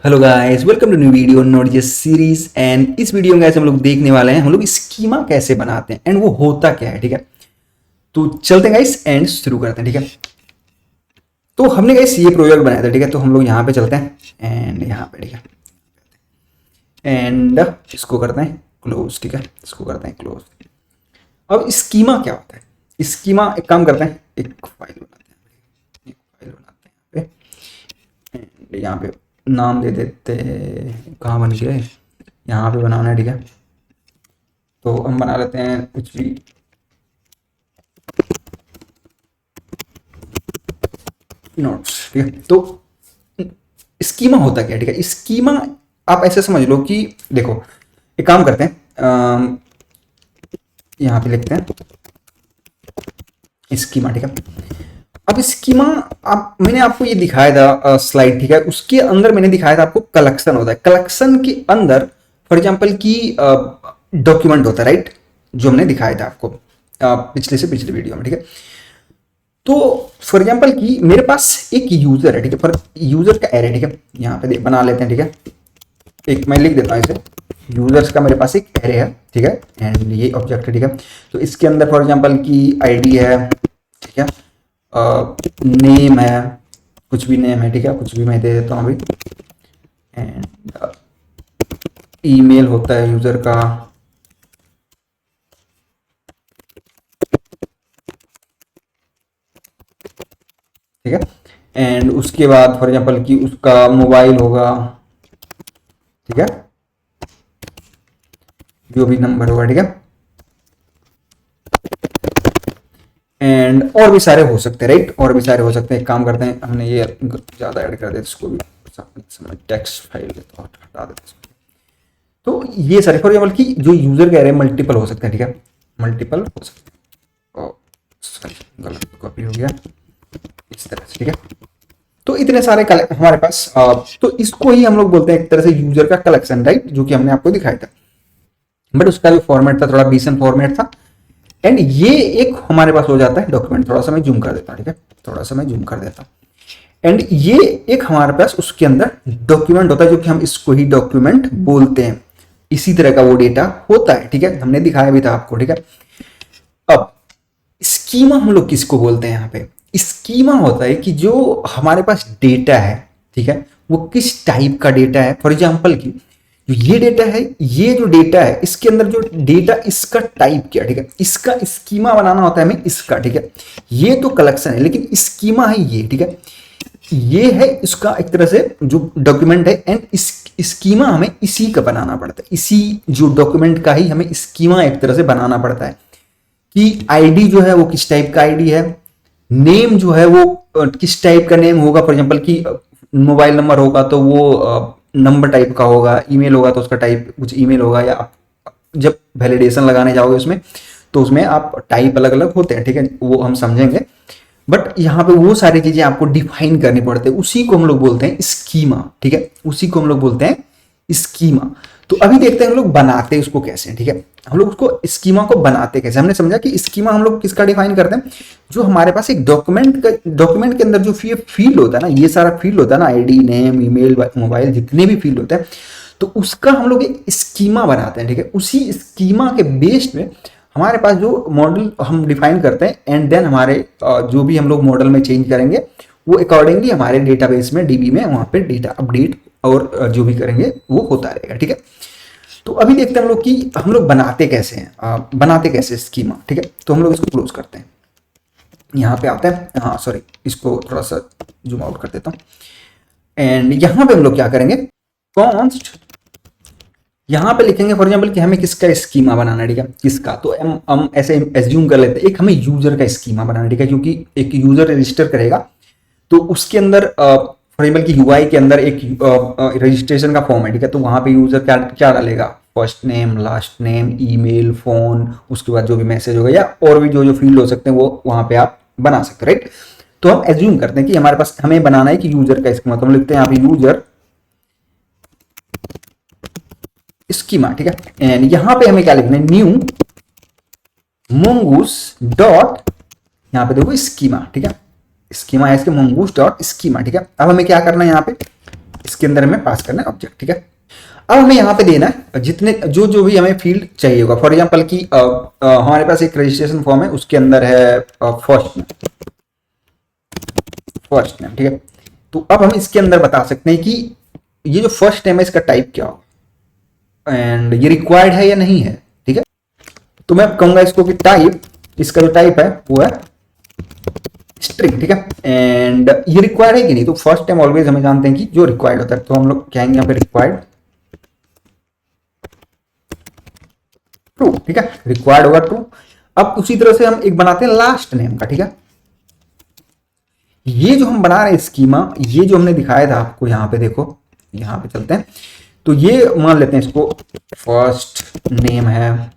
Hello guys, welcome to new video Node.js series. And इस video में guys हम लोग देखने वाले हैं हम लोग स्कीमा कैसे बनाते हैं एंड वो होता क्या है। ठीक है, तो चलते हैं गाइस एंड शुरू करते हैं। ठीक है, तो हमने गाइस ये प्रोजेक्ट बनाया था। ठीक है, तो हम लोग यहाँ पे चलते हैं एंड यहाँ पे, ठीक है, एंड इसको करते हैं क्लोज। ठीक है, इसको करते हैं क्लोज। अब स्कीमा क्या होता है? स्कीमा एक काम करते हैं, एक फाइल बनाते हैं, एक फाइल बनाते हैं एंड यहाँ पे नाम दे देते। कहाँ बन गए? यहाँ पे बनाना है। ठीक है, तो हम बना लेते हैं कुछ भी नोट्स। ठीक है, तो स्कीमा होता क्या है? ठीक है, स्कीमा आप ऐसे समझ लो कि देखो, एक काम करते हैं, यहाँ पे लिखते हैं स्कीमा। ठीक है, अब स्कीमा आप मैंने आपको ये दिखाया था स्लाइड। ठीक है, उसके अंदर मैंने दिखाया था आपको कलेक्शन होता है। कलेक्शन के अंदर फॉर एग्जांपल की डॉक्यूमेंट होता है, राइट, जो हमने दिखाया था आपको पिछले से पिछले वीडियो में। ठीक है, तो फॉर एग्जांपल की मेरे पास एक यूजर है। ठीक है, फॉर यूजर का एरे। ठीक है, यहाँ पे बना लेते हैं। ठीक है, एक मैं लिख देता हूँ इसे, यूजर्स का मेरे पास एक एरे है। ठीक है, एंड ये ऑब्जेक्ट है। ठीक है, तो इसके अंदर फॉर एग्जांपल की आईडी है। ठीक है, नेम है, कुछ भी नेम है। ठीक है, कुछ भी मैं दे देता हूँ अभी। एंड ईमेल होता है यूजर का। ठीक है, एंड उसके बाद फॉर एग्जांपल कि उसका मोबाइल होगा। ठीक है, जो भी नंबर होगा। ठीक है, एंड और भी सारे हो सकते हैं, राइट, और भी सारे हो सकते हैं। एक काम करते हैं, हमने ये ज़्यादा ऐड कर देते, इसको भी टेक्स्ट फाइल तो हटा देते हैं। तो ये सारे फॉर एग्जाम्पल की जो यूजर कह रहे हैं मल्टीपल हो सकते हैं। ठीक है, मल्टीपल हो सकते हैं। सॉरी, गलत कॉपी हो गया इस तरह से। ठीक है, तो इतने सारे हमारे पास तो इसको ही हम लोग बोलते हैं एक तरह से यूजर का कलेक्शन, राइट, जो कि हमने आपको दिखाया था। बट उसका जो फॉर्मेट था थोड़ा बीसन फॉर्मेट था। एंड ये एक हमारे पास हो जाता है डॉक्यूमेंट। थोड़ा सा मैं जूम कर देता हूँ। ठीक है, थोड़ा सा मैं जूम कर देता हूँ। एंड ये एक हमारे पास उसके अंदर डॉक्यूमेंट होता है, जो कि हम इसको ही डॉक्यूमेंट बोलते हैं। इसी तरह का वो डेटा होता है। ठीक है, हमने दिखाया भी था आपको। ठीक है, अब स्कीमा हम लोग किसको बोलते हैं? यहाँ पे स्कीमा होता है कि जो हमारे पास डेटा है, ठीक है, वो किस टाइप का डेटा है। फॉर एग्जाम्पल की जो ये डेटा है, ये जो डेटा है, इसके अंदर जो डेटा, इसका टाइप क्या? ठीक है, इसका स्कीमा बनाना होता है हमें इसका। ठीक है, ये तो कलेक्शन है लेकिन स्कीमा है ये। ठीक है, ये है इसका एक तरह से जो डॉक्यूमेंट है। एंड इस स्कीमा हमें इसी का बनाना पड़ता है, इसी जो डॉक्यूमेंट का ही हमें स्कीमा एक तरह से बनाना पड़ता है कि आईडी जो है वो किस टाइप का आईडी है, नेम जो है वो किस टाइप का नेम होगा। फॉर एग्जांपल कि मोबाइल नंबर होगा तो वो नंबर टाइप का होगा, ईमेल होगा तो उसका टाइप कुछ ईमेल होगा, या आप जब वैलिडेशन लगाने जाओगे उसमें तो उसमें आप टाइप अलग अलग होते हैं। ठीक है, वो हम समझेंगे। बट यहाँ पे वो सारी चीजें आपको डिफाइन करनी पड़ती है, उसी को हम लोग बोलते हैं स्कीमा। ठीक है, उसी को हम लोग बोलते हैं स्कीमा। तो अभी देखते हैं हम लोग बनाते हैं उसको कैसे। ठीक है, हम लोग उसको स्कीमा को बनाते कैसे। हमने समझा कि स्कीमा हम लोग किसका डिफाइन करते हैं, जो हमारे पास एक डॉक्यूमेंट के अंदर जो फील्ड होता है ना, ये सारा फील्ड होता है ना, आईडी, नेम, ईमेल, मोबाइल, जितने भी फील्ड होते हैं, तो उसका हम लोग एक स्कीमा बनाते हैं। ठीक है, उसी स्कीमा के बेस्ड में हमारे पास जो मॉडल हम डिफाइन करते हैं, एंड देन हमारे जो भी हम लोग मॉडल में चेंज करेंगे वो अकॉर्डिंगली हमारे डेटाबेस में, डीबी में, वहां पे डेटा अपडेट और जो भी करेंगे वो होता रहेगा। ठीक है, तो अभी देखते हैं हम लोग कि हम लोग बनाते कैसे हैं, बनाते कैसे स्कीमा। ठीक है, तो हम लोग इसको क्लोज करते हैं, यहाँ पे आते हैं। हाँ सॉरी, इसको थोड़ा सा जूम आउट कर देता हूँ। एंड यहाँ पे हम लोग क्या करेंगे, कॉन्स्ट, यहाँ पे लिखेंगे फॉर एग्जाम्पल कि हमें किसका स्कीमा बनाना है। ठीक है, किसका, तो हम ऐसे एज्यूम कर लेते हैं एक हमें यूजर का स्कीमा बनाना है। ठीक है, क्योंकि एक यूजर रजिस्टर करेगा तो उसके अंदर फॉर एग्जाम्पल की यूआई के अंदर एक रजिस्ट्रेशन का फॉर्म है। ठीक है, तो वहां पे यूजर क्या क्या डालेगा, first name, last name, email, phone, उसके बाद जो भी मैसेज होगा या और भी जो जो फील्ड हो सकते हैं वो वहां पे आप बना सकते हैं, राइट। तो हम एज्यूम करते हैं कि हमारे पास हमें बनाना है कि यूजर का स्कीमा, तो हम लिखते हैं यहाँ पे यूजर स्कीमा। ठीक है, एंड यहां पे हमें क्या लिखना है, न्यू mongoose डॉट, यहाँ पे देखो स्कीमा। ठीक है, स्कीमा है इसके, mongoose डॉट स्कीमा। ठीक है, अब हमें क्या करना है, यहाँ पे इसके अंदर हमें पास करना है ऑब्जेक्ट, ठीक है। अब हमें यहाँ पे देना है जितने जो जो भी हमें फील्ड चाहिए होगा। फॉर एग्जांपल कि हमारे पास एक रजिस्ट्रेशन फॉर्म है, उसके अंदर है फर्स्ट नेम, फर्स्ट नेम, ठीक है। तो अब हम इसके अंदर बता सकते हैं कि ये जो फर्स्ट नेम है इसका टाइप क्या होगा एंड ये रिक्वायर्ड है या नहीं है, ठीक है। तो मैं कहूंगा इसको कि टाइप, इसका जो टाइप है वो है स्ट्रिंग, ठीक है। एंड ये रिक्वायर्ड है कि नहीं, तो फर्स्ट टाइम ऑलवेज हमें जानते हैं कि जो रिक्वायर्ड होता है, तो हम लोग कहेंगे यहाँ पे रिक्वायर्ड ट्रू, ठीक है। रिक्वायर्ड होगा ट्रू। अब उसी तरह से हम एक बनाते हैं लास्ट नेम का, ठीक है। ये जो हम बना रहे हैं स्कीमा, ये जो हमने दिखाया था आपको, यहाँ पे देखो, यहाँ पे चलते हैं। तो ये मान लेते हैं इसको फर्स्ट नेम है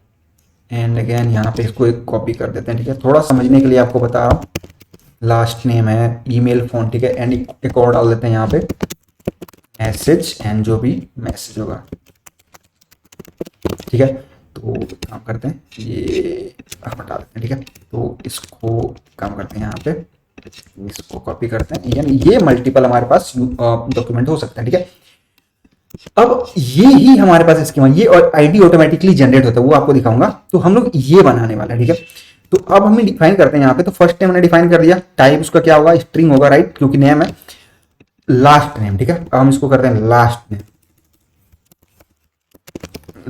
एंड अगेन यहाँ पे इसको एक कॉपी कर देते हैं, ठीक है। थोड़ा समझने के लिए आपको बता रहा हूँ, लास्ट नेम है, ईमेल फोन, ठीक है। एंड एक और डाल देते हैं यहाँ पे मैसेज एंड जो भी मैसेज होगा, ठीक है। तो काम करते हैं, ये हटा देते हैं, ठीक है। तो इसको काम करते हैं यहाँ पे, इसको कॉपी करते हैं, यानी ये मल्टीपल हमारे पास डॉक्यूमेंट हो सकते हैं, ठीक है। अब ये ही हमारे पास स्कीमा, ये और आईडी ऑटोमेटिकली जनरेट होता है, वो आपको दिखाऊंगा। तो हम लोग ये बनाने वाले हैं, ठीक है। तो अब हमें डिफाइन करते हैं यहाँ पे। तो फर्स्ट नेम हमने डिफाइन कर दिया, टाइप उसका क्या होगा, स्ट्रिंग होगा, राइट, क्योंकि नेम है। लास्ट नेम, ठीक है। अब हम इसको करते हैं लास्ट नेम,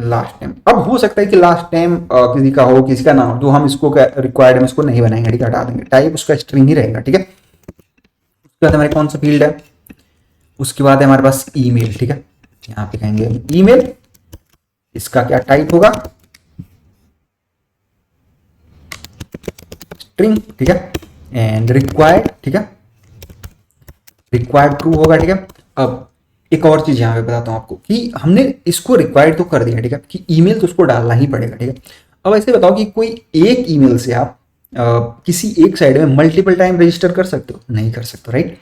लास्ट नेम। अब हो सकता है कि लास्ट नेम किसी का हो, किसी का ना हो, जो हम इसको रिक्वायर्ड में इसको नहीं बनाएंगे, ठीक है, हटा देंगे। टाइप उसका स्ट्रिंग ही रहेगा, ठीक है। उसके बाद हमारे कौन सा फील्ड है, उसके बाद है हमारे पास ईमेल, ठीक है। यहाँ पे कहेंगे ईमेल, इसका क्या टाइप होगा, स्ट्रिंग, ठीक है। एंड रिक्वायर्ड, ठीक है, रिक्वायर्ड ट्रू होगा, ठीक है। अब एक और चीज यहाँ पे बताता हूँ आपको कि हमने इसको रिक्वायर्ड तो कर दिया, ठीक है, कि ईमेल तो उसको डालना ही पड़ेगा, ठीक है। अब ऐसे बताओ कि कोई एक ईमेल से आप किसी एक साइड में मल्टीपल टाइम रजिस्टर कर सकते हो, नहीं कर सकते, राइट।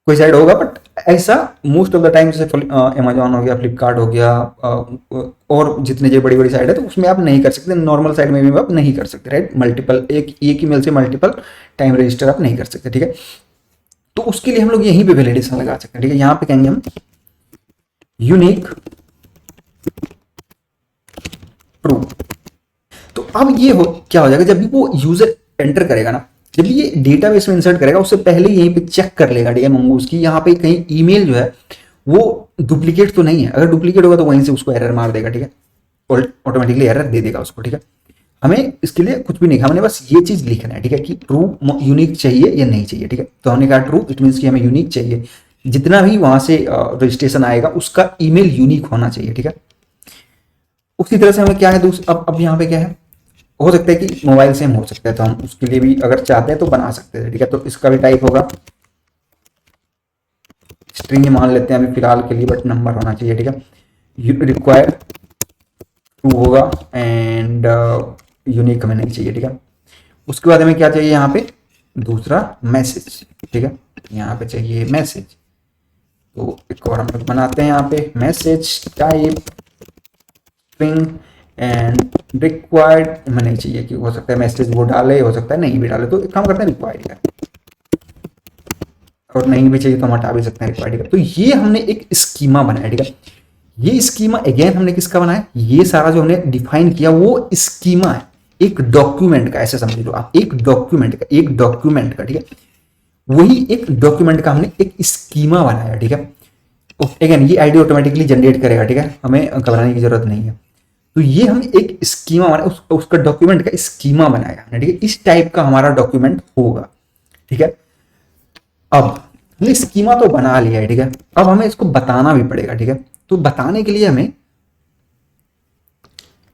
कोई साइड होगा, बट ऐसा मोस्ट ऑफ द टाइम, जैसे अमेजॉन हो गया, फ्लिपकार्ट हो गया, और जितने जो बड़ी बड़ी साइड है, तो उसमें आप नहीं कर सकते। नॉर्मल साइड में भी आप नहीं कर सकते, राइट। मल्टीपल एक ईमेल से मल्टीपल टाइम रजिस्टर आप नहीं कर सकते, ठीक है। तो उसके लिए हम लोग यहीं पे वैलिडेशन लगा सकते हैं, ठीक है। यहाँ पे कहेंगे हम यूनिक ट्रू। तो अब ये क्या हो जाएगा, जब भी वो यूजर एंटर करेगा ना, जब भी ये डेटाबेस में इंसर्ट करेगा, उससे पहले यहीं पे चेक कर लेगा, ठीक है, मंगूस की यहाँ पे कहीं ईमेल जो है वो डुप्लीकेट तो नहीं है। अगर डुप्लीकेट होगा तो वहीं से उसको एरर मार देगा, ठीक है, और ऑटोमेटिकली एरर दे देगा उसको, ठीक है। हमें इसके लिए कुछ भी नहीं, हमने बस ये चीज लिखना है, ठीक है, कि ट्रू यूनिक चाहिए या नहीं चाहिए, ठीक है। तो हमने कहा ट्रू, इट मीन्स कि हमें यूनिक चाहिए, जितना भी वहां से रजिस्ट्रेशन आएगा उसका ईमेल यूनिक होना चाहिए, ठीक है। उसी तरह से हमें क्या है, अब यहाँ पे क्या है, हो सकता है कि मोबाइल सेम हो सकता है, तो हम उसके लिए भी अगर चाहते हैं तो बना सकते हैं, ठीक है। तो इसका भी टाइप होगा स्ट्रिंग मान लेते हैं अभी फिलहाल के लिए, बट नंबर होना चाहिए, ठीक है। रिक्वायर्ड ट्रू होगा एंड यूनिक हमें नहीं चाहिए, ठीक है। उसके बाद हमें क्या चाहिए यहाँ पे, दूसरा मैसेज, ठीक है। यहाँ पे चाहिए मैसेज, तो एक और हम लोग बनाते हैं यहाँ पे message type string and required हमें नहीं चाहिए, कि हो सकता है मैसेज वो डाले, हो सकता है नहीं भी डाले, तो एक काम करते हैं रिक्वायर्ड का, और नहीं भी चाहिए तो हम हटा भी सकते हैं रिक्वायर्ड का। तो ये हमने एक स्कीमा बनाया, ठीक है। ये स्कीमा अगेन हमने किसका बनाया, ये सारा जो हमने डिफाइन किया वो स्कीमा है एक डॉक्यूमेंट का, ऐसे समझ लो आप, एक डॉक्यूमेंट का, ठीक है। वही एक डॉक्यूमेंट का हमने एक स्कीमा बनाया, ठीक है। अगेन ये आईडी ऑटोमेटिकली जनरेट करेगा, ठीक है, हमें घबराने की जरूरत नहीं है। तो ये हम एक स्कीमा बनाया, उसका डॉक्यूमेंट का स्कीमा बनाया हमने, ठीक है। इस टाइप का हमारा डॉक्यूमेंट होगा, ठीक है। अब हमने स्कीमा तो बना लिया है, ठीक है। अब हमें इसको बताना भी पड़ेगा, ठीक है। तो बताने के लिए हमें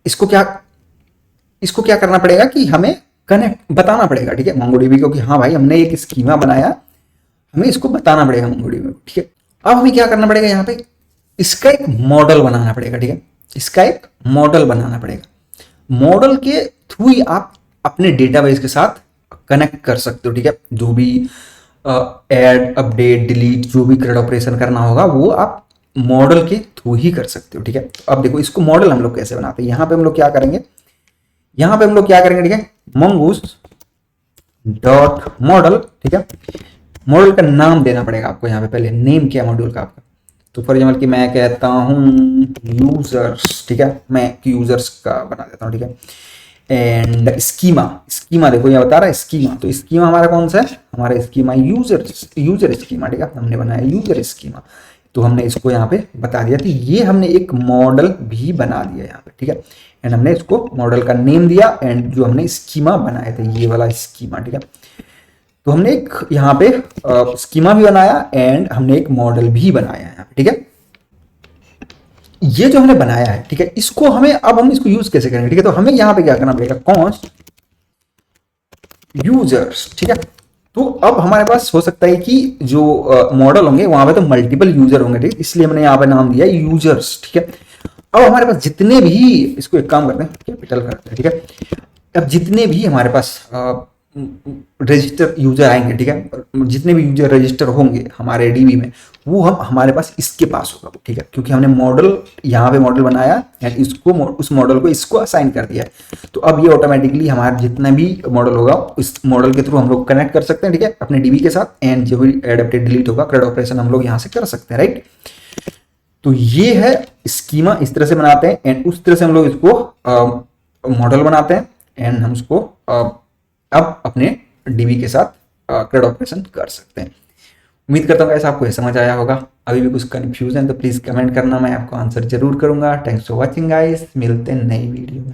इसको क्या करना पड़ेगा कि हमें कनेक्ट बताना पड़ेगा, ठीक है, MongoDB को, कि हाँ भाई हमने एक स्कीमा बनाया, हमें इसको बताना पड़ेगा MongoDB को, ठीक है। अब हमें क्या करना पड़ेगा, यहाँ पे इसका एक मॉडल बनाना पड़ेगा, ठीक है। इसका एक मॉडल बनाना पड़ेगा, मॉडल के थ्रू ही आप अपने डेटाबेस के साथ कनेक्ट कर सकते हो, ठीक है। जो भी ऐड अपडेट डिलीट जो भी क्रेड ऑपरेशन करना होगा वो आप मॉडल के थ्रू ही कर सकते हो, ठीक है। अब देखो इसको मॉडल हम लोग कैसे बनाते हैं, यहाँ पे हम लोग क्या करेंगे, ठीक है, mongoose डॉट मॉडल, ठीक है। मॉडल का नाम देना पड़ेगा आपको, यहाँ पे पहले नेम क्या मॉड्यूल का आपका, तो फॉर एग्जाम्पल कि मैं कहता हूँ यूजर्स, ठीक है, मैं यूजर्स का बना देता हूँ, ठीक है। एंड स्कीमा, स्कीमा देखो यहाँ बता रहा है स्कीमा, तो स्कीमा हमारा कौन सा है, हमारा स्कीमा यूजर यूजर स्कीमा, ठीक है, हमने बनाया यूजर स्कीमा। तो हमने इसको यहाँ पे बता दिया, तो ये हमने एक मॉडल भी बना दिया यहाँ पे, ठीक है। एंड हमने इसको मॉडल का नेम दिया, एंड जो हमने स्कीमा बनाया था ये वाला स्कीमा, ठीक है। तो हमने एक यहाँ पे स्कीमा भी बनाया एंड हमने एक मॉडल भी बनाया यहाँ पे, ठीक है। ये जो हमने बनाया है, ठीक है, इसको हमें अब हम इसको यूज कैसे करेंगे, ठीक है। तो हमें यहाँ पे क्या करना पड़ेगा, कॉन्स्ट यूजर्स, ठीक है। तो अब हमारे पास हो सकता है कि जो मॉडल होंगे वहां पे तो मल्टीपल यूजर होंगे, ठीक है, इसलिए मैंने यहाँ पे नाम दिया यूजर्स, ठीक है। अब हमारे पास जितने भी, इसको एक काम करते हैं कैपिटल करते हैं, ठीक है। अब जितने भी हमारे पास रजिस्टर यूजर आएंगे, ठीक है, जितने भी यूजर रजिस्टर होंगे हमारे डीबी में, वो हम हमारे पास इसके पास होगा, ठीक है, क्योंकि हमने मॉडल यहाँ पे मॉडल बनाया एंड इसको उस मॉडल को इसको असाइन कर दिया है। तो अब ये ऑटोमेटिकली हमारा जितना भी मॉडल होगा उस मॉडल के थ्रू हम लोग कनेक्ट कर सकते हैं, ठीक है, अपने डीबी के साथ, एंड जो भी एड अपडेट डिलीट होगा CRUD ऑपरेशन हम लोग यहाँ से कर सकते हैं, राइट। तो ये है स्कीमा, इस तरह से बनाते हैं एंड उस तरह से हम लोग इसको मॉडल बनाते हैं एंड हम उसको अब अपने डीबी के साथ CRUD ऑपरेशन कर सकते हैं। उम्मीद करता हूँ ऐसा आपको ये समझ आया होगा। अभी भी कुछ कंफ्यूजन है तो प्लीज कमेंट करना, मैं आपको आंसर जरूर करूंगा। थैंक्स फॉर वॉचिंग गाइस, मिलते हैं नई वीडियो में।